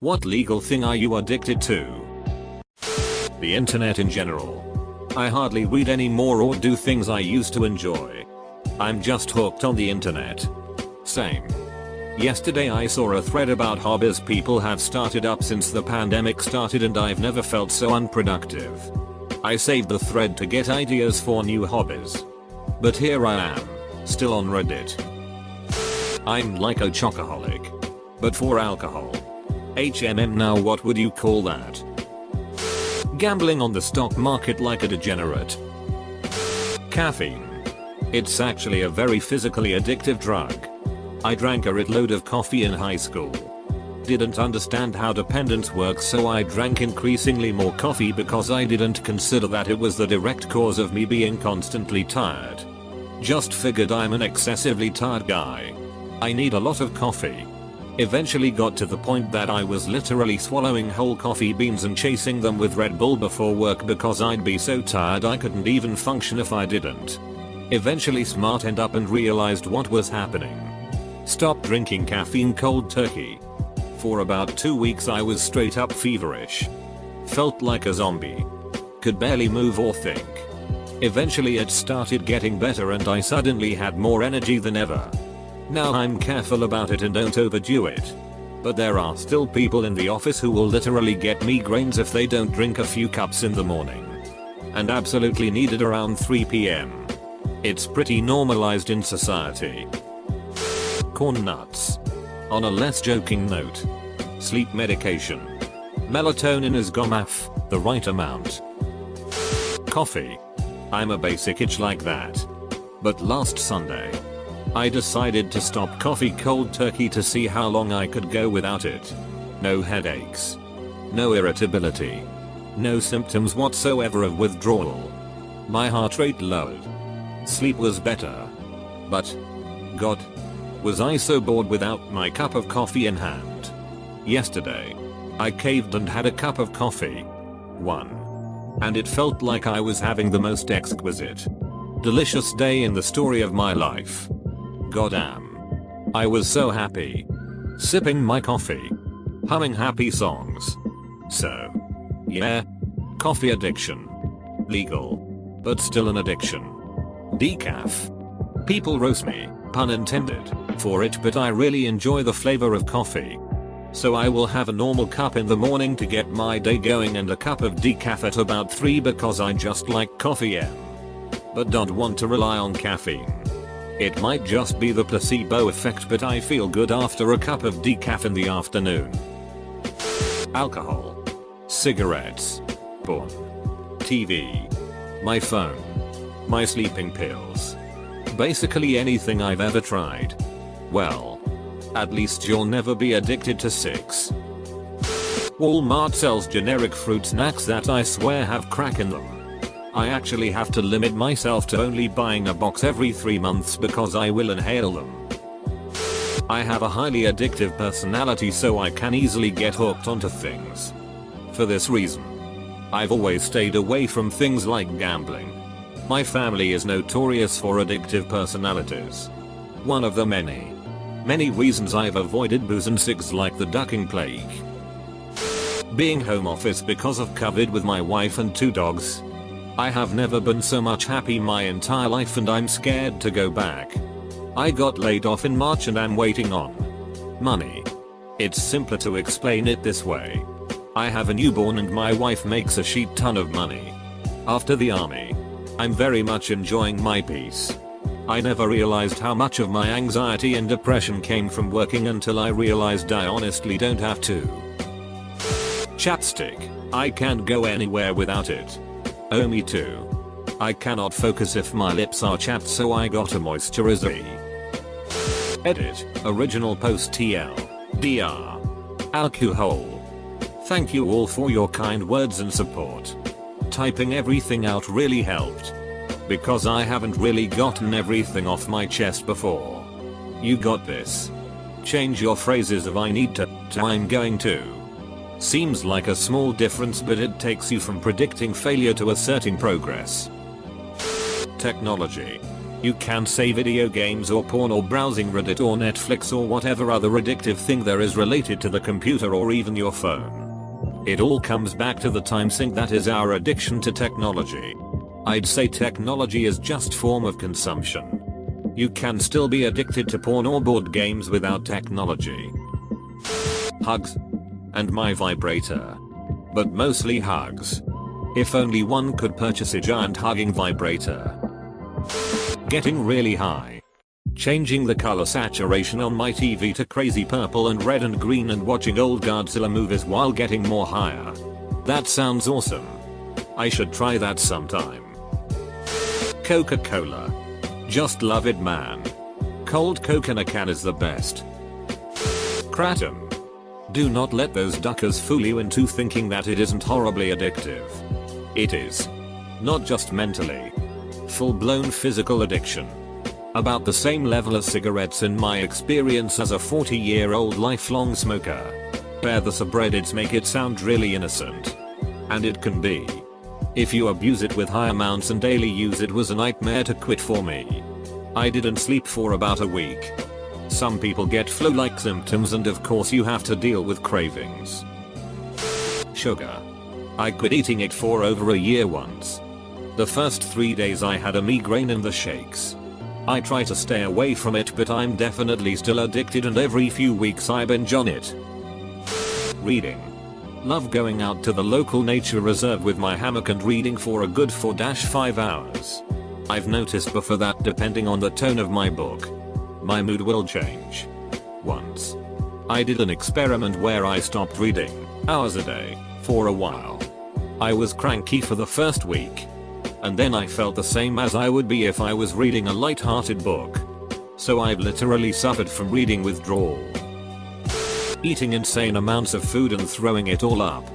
What legal thing are you addicted to? The internet in general. I hardly read anymore or do things I used to enjoy. I'm just hooked on the internet. Same. Yesterday I saw a thread about hobbies people have started up since the pandemic started and I've never felt so unproductive. I saved the thread to get ideas for new hobbies. But here I am, still on Reddit. I'm like a chocoholic. But for alcohol. Now what would you call that? Gambling on the stock market like a degenerate. Caffeine. It's actually a very physically addictive drug. I drank a load of coffee in high school. Didn't understand how dependence works, so I drank increasingly more coffee because I didn't consider that it was the direct cause of me being constantly tired. Just figured I'm an excessively tired guy. I need a lot of coffee. Eventually got to the point that I was literally swallowing whole coffee beans and chasing them with Red Bull before work because I'd be so tired I couldn't even function if I didn't. Eventually smartened up and realized what was happening. Stopped drinking caffeine cold turkey. For about 2 weeks I was straight up feverish. Felt like a zombie. Could barely move or think. Eventually it started getting better and I suddenly had more energy than ever. Now I'm careful about it and don't overdo it. But there are still people in the office who will literally get migraines if they don't drink a few cups in the morning. And absolutely need it around 3 PM. It's pretty normalized in society. Corn nuts. On a less joking note. Sleep medication. Melatonin is GOMAF, the right amount. Coffee. I'm a basic itch like that. But last Sunday, I decided to stop coffee cold turkey to see how long I could go without it. No headaches. No irritability. No symptoms whatsoever of withdrawal. My heart rate lowered. Sleep was better. But, God, was I so bored without my cup of coffee in hand. Yesterday, I caved and had a cup of coffee. And it felt like I was having the most exquisite, delicious day in the story of my life. Goddamn. I was so happy. Sipping my coffee. Humming happy songs. So, yeah. Coffee addiction. Legal. But still an addiction. Decaf. People roast me, pun intended, for it, but I really enjoy the flavor of coffee. So I will have a normal cup in the morning to get my day going and a cup of decaf at about 3 because I just like coffee but don't want to rely on caffeine. It might just be the placebo effect, but I feel good after a cup of decaf in the afternoon. Alcohol. Cigarettes. Porn. TV. My phone. My sleeping pills. Basically anything I've ever tried. Well, at least you'll never be addicted to 6. Walmart sells generic fruit snacks that I swear have crack in them. I actually have to limit myself to only buying a box every 3 months because I will inhale them. I have a highly addictive personality, so I can easily get hooked onto things. For this reason, I've always stayed away from things like gambling. My family is notorious for addictive personalities. One of the many reasons I've avoided booze and cigs like the ducking plague. Being home office because of COVID with my wife and 2 dogs. I have never been so much happy my entire life and I'm scared to go back. I got laid off in March and I'm waiting on money. It's simpler to explain it this way. I have a newborn and my wife makes a shit ton of money. After the army, I'm very much enjoying my peace. I never realized how much of my anxiety and depression came from working until I realized I honestly don't have to. Chapstick. I can't go anywhere without it. Oh, me too. I cannot focus if my lips are chapped, so I got a moisturizer. Edit. Original post TL. Alcohol. Thank you all for your kind words and support. Typing everything out really helped. Because I haven't really gotten everything off my chest before. You got this. Change your phrases of I need to I'm going to. Seems like a small difference, but it takes you from predicting failure to asserting progress. Technology. You can say video games or porn or browsing Reddit or Netflix or whatever other addictive thing there is related to the computer or even your phone. It all comes back to the time sink that is our addiction to technology. I'd say technology is just form of consumption. You can still be addicted to porn or board games without technology. Hugs. And my vibrator. But mostly hugs. If only one could purchase a giant hugging vibrator. Getting really high. Changing the color saturation on my TV to crazy purple and red and green and watching old Godzilla movies while getting more higher. That sounds awesome. I should try that sometime. Coca-Cola. Just love it, man. Cold Coke in a can is the best. Kratom. Do not let those duckers fool you into thinking that it isn't horribly addictive. It is. Not just mentally. Full-blown physical addiction. About the same level as cigarettes in my experience as a 40-year-old lifelong smoker. Where the subreddits make it sound really innocent. And it can be. If you abuse it with high amounts and daily use, it was a nightmare to quit for me. I didn't sleep for about a week. Some people get flu-like symptoms and of course you have to deal with cravings. Sugar. I quit eating it for over a year once. The first 3 days I had a migraine and the shakes. I try to stay away from it, but I'm definitely still addicted and every few weeks I binge on it. Reading. Love going out to the local nature reserve with my hammock and reading for a good 4-5 hours. I've noticed before that depending on the tone of my book, my mood will change. Once, I did an experiment where I stopped reading, hours a day, for a while. I was cranky for the first week. And then I felt the same as I would be if I was reading a light-hearted book. So I've literally suffered from reading withdrawal. Eating insane amounts of food and throwing it all up.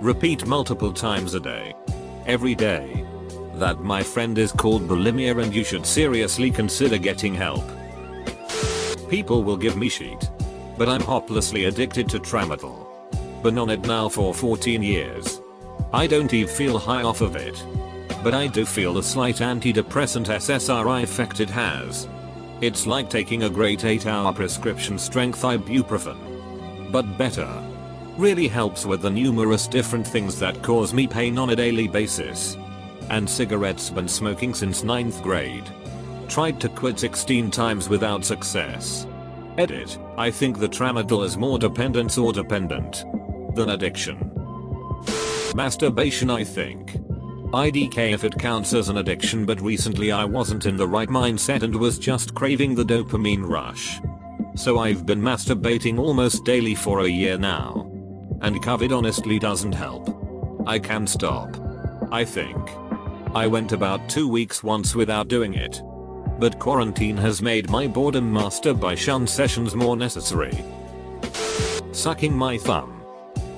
Repeat multiple times a day. Every day. That, my friend, is called bulimia and you should seriously consider getting help. People will give me shit. But I'm hopelessly addicted to tramadol. Been on it now for 14 years. I don't even feel high off of it. But I do feel the slight antidepressant SSRI effect it has. It's like taking a great 8-hour prescription strength ibuprofen. But better. Really helps with the numerous different things that cause me pain on a daily basis. And cigarettes, been smoking since 9th grade. Tried to quit 16 times without success. Edit. I think the tramadol is more dependence or dependent than addiction. Masturbation, I think. IDK if it counts as an addiction, but recently I wasn't in the right mindset and was just craving the dopamine rush. So I've been masturbating almost daily for a year now. And COVID honestly doesn't help. I can stop. I think. I went about 2 weeks once without doing it. But quarantine has made my boredom masturbation sessions more necessary. Sucking my thumb.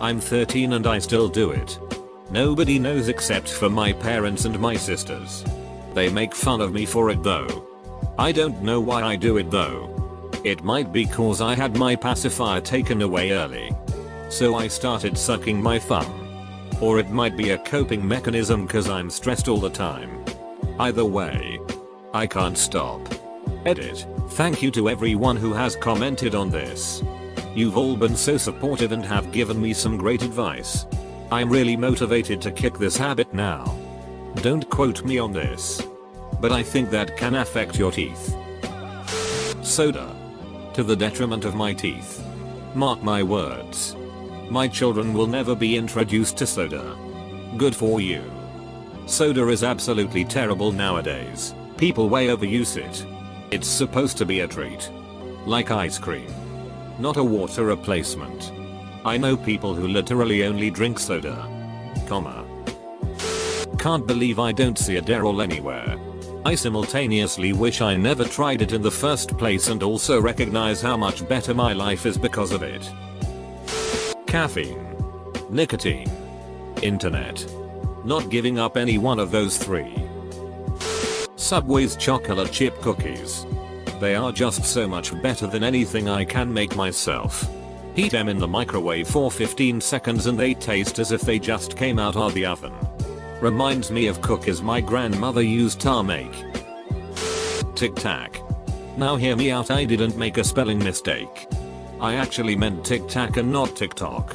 I'm 13 and I still do it. Nobody knows except for my parents and my sisters. They make fun of me for it though. I don't know why I do it though. It might be cause I had my pacifier taken away early. So I started sucking my thumb. Or it might be a coping mechanism cause I'm stressed all the time. Either way, I can't stop. Edit. Thank you to everyone who has commented on this. You've all been so supportive and have given me some great advice. I'm really motivated to kick this habit now. Don't quote me on this. But I think that can affect your teeth. Soda. To the detriment of my teeth. Mark my words. My children will never be introduced to soda. Good for you. Soda is absolutely terrible nowadays. People way overuse it. It's supposed to be a treat. Like ice cream. Not a water replacement. I know people who literally only drink soda. Can't believe I don't see Adderall anywhere. I simultaneously wish I never tried it in the first place and also recognize how much better my life is because of it. Caffeine. Nicotine. Internet. Not giving up any one of those three. Subway's chocolate chip cookies. They are just so much better than anything I can make myself. Heat them in the microwave for 15 seconds and they taste as if they just came out of the oven. Reminds me of cookies my grandmother used to make. Tic Tac. Now hear me out, I didn't make a spelling mistake. I actually meant Tic Tac and not TikTok.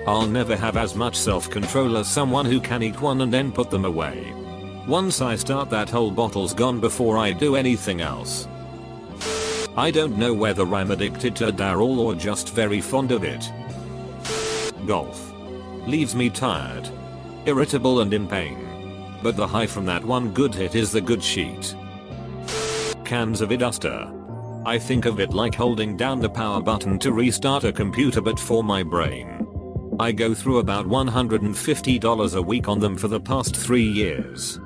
I'll never have as much self-control as someone who can eat one and then put them away. Once I start, that whole bottle's gone before I do anything else. I don't know whether I'm addicted to Adderall or just very fond of it. Golf. Leaves me tired, irritable and in pain. But the high from that one good hit is the good sheet. Cans of Duster. I think of it like holding down the power button to restart a computer, but for my brain. I go through about $150 a week on them for the past 3 years.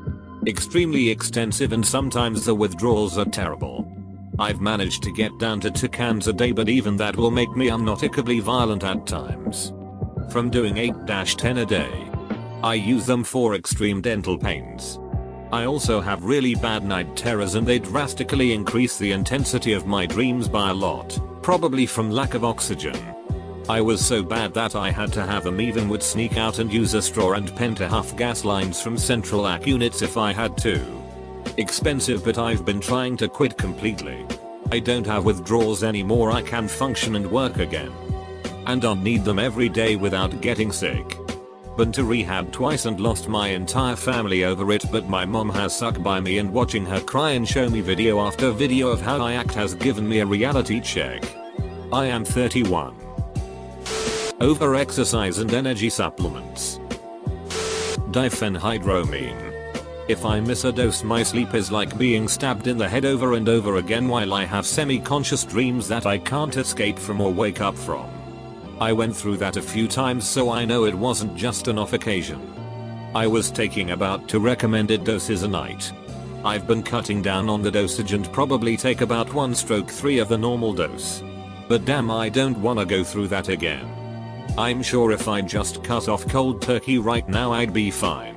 Extremely extensive, and sometimes the withdrawals are terrible. I've managed to get down to 2 cans a day, but even that will make me unnoticeably violent at times. From doing 8-10 a day. I use them for extreme dental pains. I also have really bad night terrors, and they drastically increase the intensity of my dreams by a lot, probably from lack of oxygen. I was so bad that I had to have them, even would sneak out and use a straw and pen to huff gas lines from central AC units if I had to. Expensive, but I've been trying to quit completely. I don't have withdrawals anymore, I can function and work again. And don't need them every day without getting sick. Been to rehab twice and lost my entire family over it, but my mom has stuck by me, and watching her cry and show me video after video of how I act has given me a reality check. I am 31. Over exercise and energy supplements. Diphenhydramine. If I miss a dose, my sleep is like being stabbed in the head over and over again, while I have semi-conscious dreams that I can't escape from or wake up from. I went through that a few times, so I know it wasn't just an off occasion. I was taking about 2 recommended doses a night. I've been cutting down on the dosage and probably take about 1/3 of the normal dose. But damn, I don't wanna go through that again. I'm sure if I just cut off cold turkey right now, I'd be fine.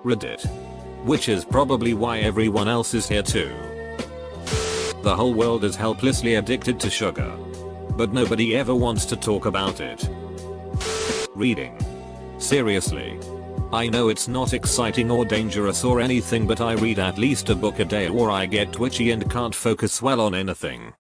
Reddit. Which is probably why everyone else is here too. The whole world is helplessly addicted to sugar. But nobody ever wants to talk about it. Reading. Seriously. I know it's not exciting or dangerous or anything, but I read at least a book a day or I get twitchy and can't focus well on anything.